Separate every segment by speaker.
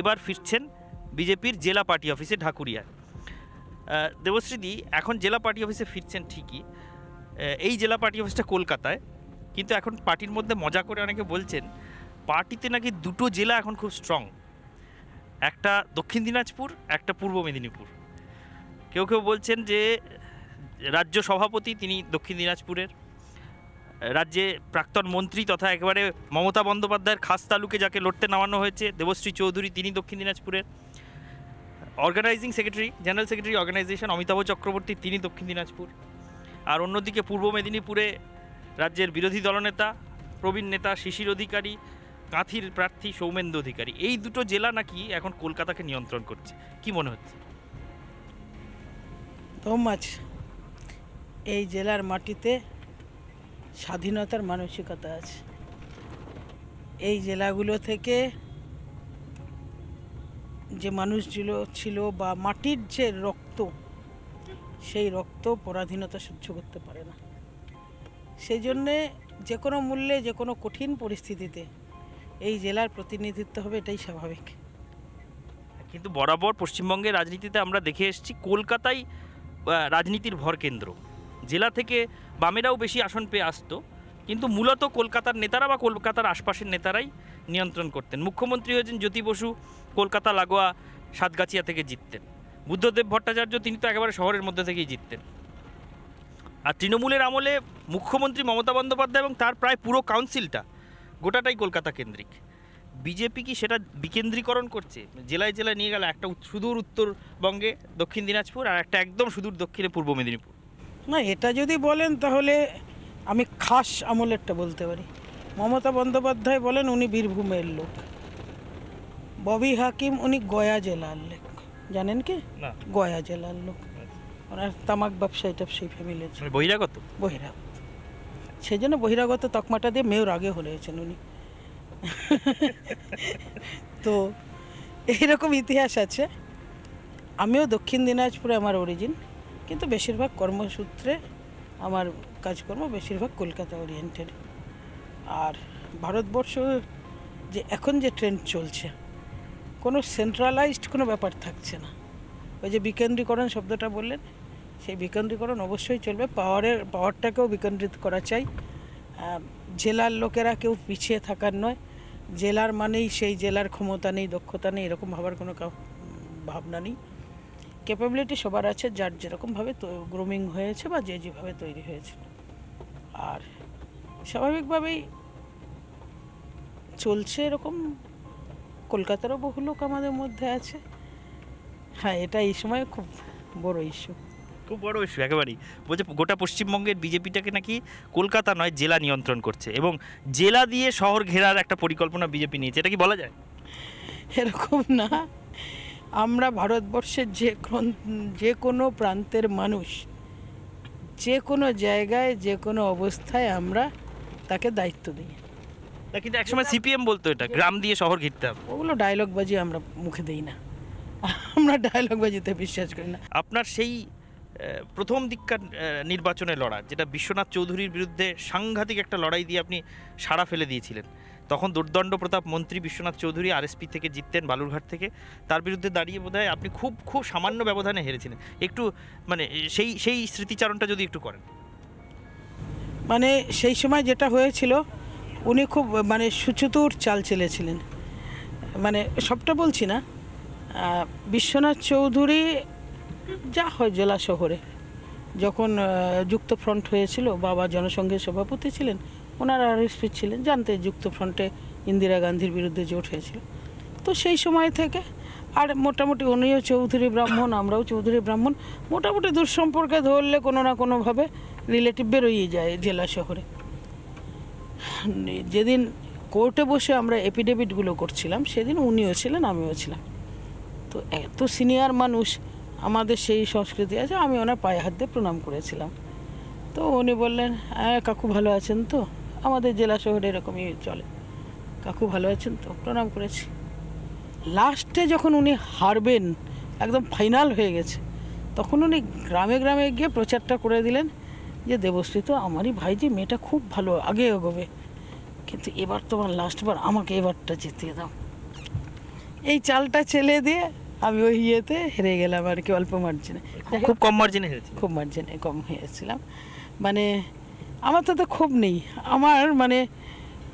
Speaker 1: এবার ফিরছেন বিজেপির জেলা পার্টি অফিসে ঢাকুরিয়ায়। দেবশ্রীদি, এখন জেলা পার্টি অফিসে ফিরছেন ঠিকই, এই জেলা পার্টি অফিসটা কলকাতায়, কিন্তু এখন পার্টির মধ্যে মজা করে অনেকে বলছেন পার্টিতে নাকি দুটো জেলা এখন খুব স্ট্রং, একটা দক্ষিণ দিনাজপুর, একটা পূর্ব মেদিনীপুর। কেউ কেউ বলছেন যে রাজ্য সভাপতি তিনি দক্ষিণ দিনাজপুরের, রাজ্যে প্রাক্তন মন্ত্রী তথা একেবারে মমতা বন্দ্যোপাধ্যায়ের খাস তালুকে যাকে লড়তে নামানো হয়েছে দেবশ্রী চৌধুরী, তিনি দক্ষিণ দিনাজপুরের, organising secretary, general secretary organisation Amitabh Chakraborty, তিনি দক্ষিণ দিনাজপুর। আর অন্যদিকে পূর্ব মেদিনীপুরে রাজ্যের বিরোধী দলনেতা প্রবীণ নেতা শিশির অধিকারী, কাঁথির প্রার্থী সৌমেন্দু অধিকারী। এই দুটো জেলা নাকি এখন কলকাতাকে নিয়ন্ত্রণ করছে, কি মনে হচ্ছে?
Speaker 2: ধম্মাচ, এই জেলার মাটিতে স্বাধীনতার মানসিকতা আছে। এই জেলাগুলো থেকে যে মানুষগুলো ছিল বা মাটির যে রক্ত, সেই রক্ত পরাধীনতা সহ্য করতে পারে না। সেই জন্যে যে কোনো মূল্যে, যে কোনো কঠিন পরিস্থিতিতে এই জেলার প্রতিনিধিত্ব হবে, এটাই স্বাভাবিক।
Speaker 1: কিন্তু বরাবর পশ্চিমবঙ্গের রাজনীতিতে আমরা দেখে এসেছি কলকাতাই রাজনীতির ভরকেন্দ্র। জেলা থেকে বামেরাও বেশি আসন পেয়ে আসতো, কিন্তু মূলত কলকাতার নেতারা বা কলকাতার আশপাশের নেতারাই নিয়ন্ত্রণ করতেন। মুখ্যমন্ত্রী হয়েছেন জ্যোতি বসু, কলকাতা লাগোয়া সাতগাছিয়া থেকে জিততেন। বুদ্ধদেব ভট্টাচার্য, তিনি তো একেবারে শহরের মধ্যে থেকেই জিততেন। আর তৃণমূলের আমলে মুখ্যমন্ত্রী মমতা বন্দ্যোপাধ্যায় এবং তার প্রায় পুরো কাউন্সিলটা গোটাটাই কলকাতা কেন্দ্রিক। বিজেপি কি সেটা বিকেন্দ্রীকরণ করছে? জেলায় জেলায় নিয়ে গেল, একটা সুদূর উত্তরবঙ্গে দক্ষিণ দিনাজপুর আর একটা একদম সুদূর দক্ষিণে পূর্ব মেদিনীপুর।
Speaker 2: না, এটা যদি বলেন তাহলে আমি খাস আমলেরটা বলতে পারি। মমতা বন্দ্যোপাধ্যায় বলেন উনি বীরভূমের লোক, ববি হাকিম উনি গয়া জেলার লোক, জানেন কি?
Speaker 1: না।
Speaker 2: গয়া জেলার লোক, ওনার তামাক ব্যবসায়ী টাবসায়ী ফ্যামিলি আছে।
Speaker 1: বহিরাগত?
Speaker 2: বহিরাগত, সেই জন্য বহিরাগত তকমাটা দিয়ে মেয়র আগে হয়েছেন উনি। তো এইরকম ইতিহাস আছে। আমিও দক্ষিণ দিনাজপুরে আমার অরিজিন, কিন্তু বেশিরভাগ কর্মসূত্রে আমার কাজকর্ম বেশিরভাগ কলকাতা ওরিয়েন্টেড। আর ভারতবর্ষ যে এখন যে ট্রেন্ড চলছে, কোনো সেন্ট্রালাইজড কোনো ব্যাপার থাকছে না। ওই যে বিকেন্দ্রীকরণ শব্দটা বললেন, সেই বিকেন্দ্রীকরণ অবশ্যই চলবে। পাওয়ারটাকেও বিকেন্দ্রিত করা চাই। জেলার লোকেরা কেউ পিছিয়ে থাকার নয়। জেলার মানেই সেই জেলার ক্ষমতা নেই, দক্ষতা নেই, এরকম ভাবার কোনো ভাবনা নেই। ক্যাপাবিলিটি সবার আছে, যার যেরকমভাবে গ্রুমিং হয়েছে বা যে যেভাবে তৈরি হয়েছে। আর স্বাভাবিকভাবেই চলছে এরকম। কলকাতারও বহু লোক আমাদের মধ্যে আছে। হ্যাঁ, এটা এই সময় খুব বড় ইস্যু,
Speaker 1: খুব বড় ইস্যু একেবারেই। বলছে গোটা পশ্চিমবঙ্গের বিজেপিটাকে নাকি কলকাতা নয় জেলা নিয়ন্ত্রণ করছে, এবং জেলা দিয়ে শহর ঘেরার একটা পরিকল্পনা বিজেপি নিয়েছে। এটা কি বলা যায়?
Speaker 2: এরকম না। আমরা ভারতবর্ষের যে কোনো প্রান্তের মানুষ, যে কোনো জায়গায় যে কোনো অবস্থায় আমরা তাকে দায়িত্ব দিই।
Speaker 1: কিন্তু একসময় সিপিএম বলতো এটা গ্রাম দিয়ে শহর ঘিরতে হবে।
Speaker 2: ওগুলো ডায়লগবাজি আমরা মুখে দিই না, আমরা ডায়লগবাজিতে বিশ্বাস করি না।
Speaker 1: আপনার সেই প্রথম দিককার নির্বাচনে লড়া, যেটা বিশ্বনাথ চৌধুরীর বিরুদ্ধে সাংঘাতিক একটা লড়াই দিয়ে আপনি সাড়া ফেলে দিয়েছিলেন, তখন দুর্দণ্ড প্রতাপ মন্ত্রী বিশ্বনাথ চৌধুরী আরএসপি থেকে জিততেন, বালুরঘাট থেকে। তার বিরুদ্ধে দাঁড়িয়ে বোধহয় আপনি খুব খুব সামান্য ব্যবধানে হেরেছিলেন। একটু মানে সেই স্মৃতিচারণটা যদি একটু করেন।
Speaker 2: মানে সেই সময় যেটা হয়েছিল, উনি খুব মানে সুচতুর চাল চেলেছিলেন। মানে সবটা বলছি না, বিশ্বনাথ চৌধুরী যা হয় জেলা শহরে, যখন যুক্ত ফ্রন্ট হয়েছিল, বাবা জনসংঘের সভাপতি ছিলেন, ওনারা আরএসপি ছিলেন, জানতে যুক্ত ফ্রন্টে ইন্দিরা গান্ধীর বিরুদ্ধে জোট হয়েছিল। তো সেই সময় থেকে আর মোটামুটি উনিও চৌধুরী ব্রাহ্মণ, আমরাও চৌধুরী ব্রাহ্মণ, মোটামুটি দুঃসম্পর্কে ধরলে কোনো না কোনোভাবে রিলেটিভ বেরোই যায় জেলা শহরে। যেদিন কোর্টে বসে আমরা এফিডেভিটগুলো করছিলাম, সেদিন উনিও ছিলেন, আমিও ছিলাম। তো এত সিনিয়র মানুষ, আমাদের সেই সংস্কৃতি আছে। আমি ওনার পায়ে হাত দিয়ে প্রণাম করেছিলাম। তো উনি বললেন, হ্যাঁ কাকু ভালো আছেন তো? আমাদের জেলা শহরে এরকমই চলে, কাকু ভালো আছেন তো? প্রণাম করেছি। লাস্টে যখন উনি হারবেন, একদম ফাইনাল হয়ে গেছে, তখন উনি গ্রামে গ্রামে গিয়ে প্রচারটা করে দিলেন যে দেবশ্রী তো আমারই ভাইজি, মেয়েটা খুব ভালো, আগে এগোবে, কিন্তু এবার তোমার লাস্টবার, আমাকে এবারটা জিতিয়ে দাও। এই চালটা চেলে দিয়ে আমি ওই ইয়েতে হেরে গেলাম আর কি, অল্প মার্জিনে।
Speaker 1: খুব কম মার্জিনে হেরেছে।
Speaker 2: খুব মার্জিনে কম হয়েছিলাম। মানে আমার তো খুব নেই, আমার মানে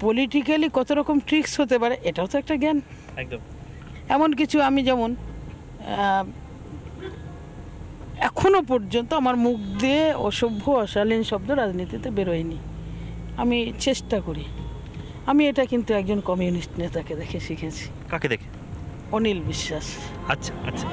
Speaker 2: পলিটিক্যালি কত রকম ট্রিক্স হতে পারে এটাও তো একটা জ্ঞান।
Speaker 1: একদম।
Speaker 2: এমন কিছু আমি যেমন এখনো পর্যন্ত আমার মুখ দিয়ে অসভ্য অশালীন শব্দ রাজনীতিতে বেরোয়নি। আমি চেষ্টা করি। আমি এটা কিন্তু একজন কমিউনিস্ট নেতাকে দেখে শিখেছি।
Speaker 1: কাকে দেখে?
Speaker 2: অনিল বিশ্বাস।
Speaker 1: আচ্ছা আচ্ছা।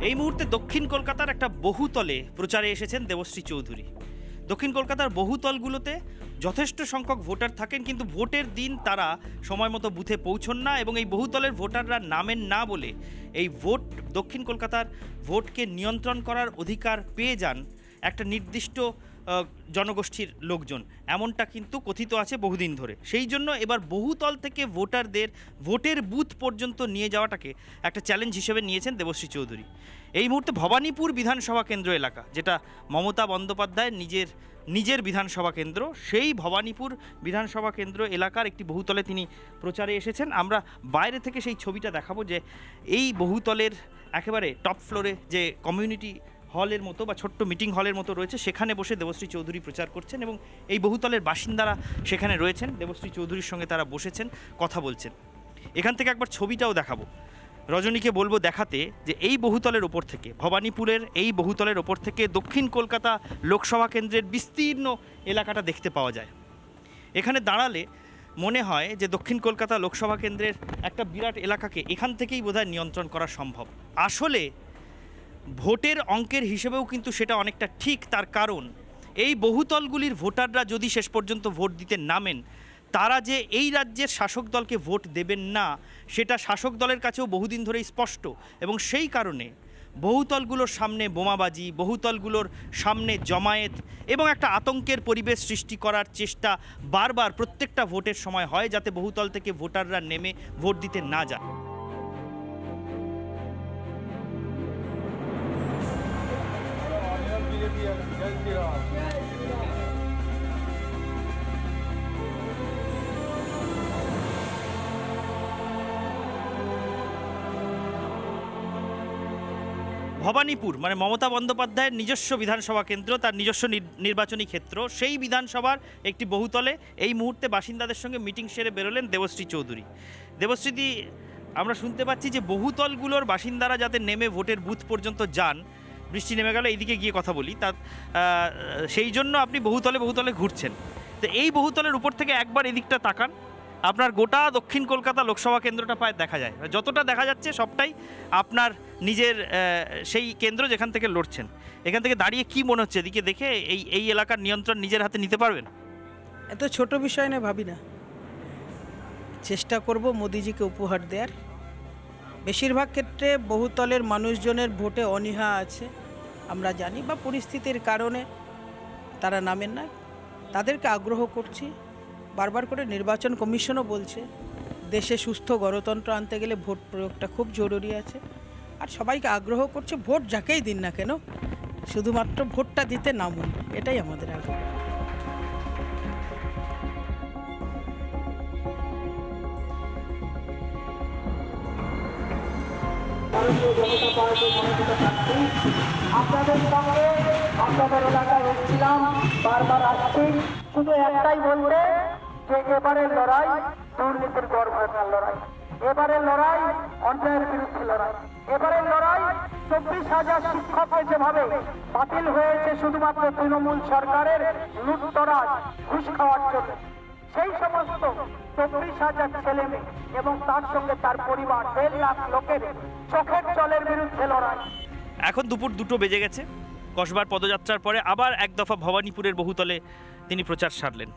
Speaker 1: এই মুহূর্তে দক্ষিণ কলকাতার একটা বহুতলে প্রচারে এসেছেন দেবশ্রী চৌধুরী। দক্ষিণ কলকাতার বহুতলগুলোতে যথেষ্ট সংখ্যক ভোটার থাকেন, কিন্তু ভোটের দিন তারা সময় মতো বুথে পৌঁছন না এবং এই বহুতলের ভোটাররা নামেন না বলে এই ভোট, দক্ষিণ কলকাতার ভোটকে নিয়ন্ত্রণ করার অধিকার পেয়ে যান একটা নির্দিষ্ট জনগোষ্ঠীর লোকজন, এমনটা কিন্তু কথিত আছে বহুদিন ধরে। সেই জন্য এবার বহুতল থেকে ভোটারদের ভোটের বুথ পর্যন্ত নিয়ে যাওয়াটাকে একটা চ্যালেঞ্জ হিসেবে নিয়েছেন দেবশ্রী চৌধুরী। এই মুহূর্তে ভবানীপুর বিধানসভা কেন্দ্র এলাকা, যেটা মমতা বন্দ্যোপাধ্যায় নিজের বিধানসভা কেন্দ্র, সেই ভবানীপুর বিধানসভা কেন্দ্র এলাকার একটি বহুতলে তিনি প্রচারে এসেছেন। আমরা বাইরে থেকে সেই ছবিটা দেখাবো যে এই বহুতলের একেবারে টপ ফ্লোরে যে কমিউনিটি হলের মতো বা ছোট্ট মিটিং হলের মতো রয়েছে, সেখানে বসে দেবশ্রী চৌধুরী প্রচার করছেন এবং এই বহুতলের বাসিন্দারা সেখানে রয়েছেন, দেবশ্রী চৌধুরীর সঙ্গে তারা বসেছেন, কথা বলছেন। এখান থেকে একবার ছবিটাও দেখাবো। রজনীকে বলবো দেখাতে যে এই বহুতলের ওপর থেকে, ভবানীপুরের এই বহুতলের ওপর থেকে দক্ষিণ কলকাতা লোকসভা কেন্দ্রের বিস্তীর্ণ এলাকাটা দেখতে পাওয়া যায়। এখানে দাঁড়ালে মনে হয় যে দক্ষিণ কলকাতা লোকসভা কেন্দ্রের একটা বিরাট এলাকাকে এখান থেকেই বোধহয় নিয়ন্ত্রণ করা সম্ভব। আসলে ভোটের অঙ্কের হিসেবেও কিন্তু সেটা অনেকটা ঠিক, তার কারণ এই বহুতলগুলির ভোটাররা যদি শেষ পর্যন্ত ভোট দিতে নামেন, তারা যে এই রাজ্যের শাসক দলকে ভোট দেবেন না সেটা শাসক দলের কাছেও বহুদিন ধরেই স্পষ্ট এবং সেই কারণে বহুতলগুলোর সামনে বোমাবাজি, বহুতলগুলোর সামনে জমায়েত এবং একটা আতঙ্কের পরিবেশ সৃষ্টি করার চেষ্টা বারবার প্রত্যেকটা ভোটের সময় হয়, যাতে বহুতল থেকে ভোটাররা নেমে ভোট দিতে না যায়। ভবানীপুর মানে মমতা বন্দ্যোপাধ্যায়ের নিজস্ব বিধানসভা কেন্দ্র, তার নিজস্ব নির্বাচনী ক্ষেত্র, সেই বিধানসভার একটি বহুতলে এই মুহূর্তে বাসিন্দাদের সঙ্গে মিটিং সেরে বেরোলেন দেবশ্রী চৌধুরী। দেবশ্রীদি, আমরা শুনতে পাচ্ছি যে বহুতলগুলোর বাসিন্দারা যাতে নেমে ভোটের বুথ পর্যন্ত যান, বৃষ্টি নেমে গেল এইদিকে গিয়ে কথা বলি, তা সেই জন্য আপনি বহুতলে ঘুরছেন। তো এই বহুতলের উপর থেকে একবার এদিকটা তাকান, আপনার গোটা দক্ষিণ কলকাতা লোকসভা কেন্দ্রটা প্রায় দেখা যায়, যতটা দেখা যাচ্ছে সবটাই আপনার নিজের সেই কেন্দ্র যেখান থেকে লড়ছেন। এখান থেকে দাঁড়িয়ে কি মনে হচ্ছে, এদিকে দেখে এই এলাকার নিয়ন্ত্রণ নিজের হাতে নিতে পারবেন?
Speaker 2: এত ছোট বিষয় না ভাবি না, চেষ্টা করব মোদিজিকে উপহার দেওয়ার। বেশিরভাগ ক্ষেত্রে বহুতলের মানুষজনের ভোটে অনীহা আছে, আমরা জানি, বা পরিস্থিতির কারণে তারা নামেন না, তাদেরকে আগ্রহ করছি। বারবার করে নির্বাচন কমিশনও বলছে দেশে সুস্থ গণতন্ত্র আনতে গেলে ভোট প্রয়োগটা খুব জরুরি আছে, আর সবাইকে আগ্রহ করছে ভোট যাকেই দিন না কেন শুধুমাত্র ভোটটা দিতে নামুন, এটাই আমাদের আগ্রহ।
Speaker 3: আপনাদের সঙ্গে আপনাদের এলাকায় এসেছিলাম, বারবার আসছি, শুধু একটাই বলতে যে এবারের লড়াই দুর্নীতির গড় ভাঙার লড়াই, এবারের লড়াই অন্যায়ের বিরুদ্ধে লড়াই। এবারের লড়াই 24,000 শিক্ষককে যেভাবে বাতিল হয়েছে শুধুমাত্র তৃণমূল সরকারের লুটতরাজ ঘুষ খাওয়ার জন্য, সেই সমস্ত 24,000 ছেলে মেয়ে এবং তার সঙ্গে তার পরিবার 1.5 লাখ লোকের চোখের জলের বিরুদ্ধে লড়াই।
Speaker 1: এখন দুপুর 2টো বেজে গেছে। কসবার পদযাত্রার পরে আবার এক দফা ভবানীপুরের বহুতলে তিনি প্রচার সারলেন।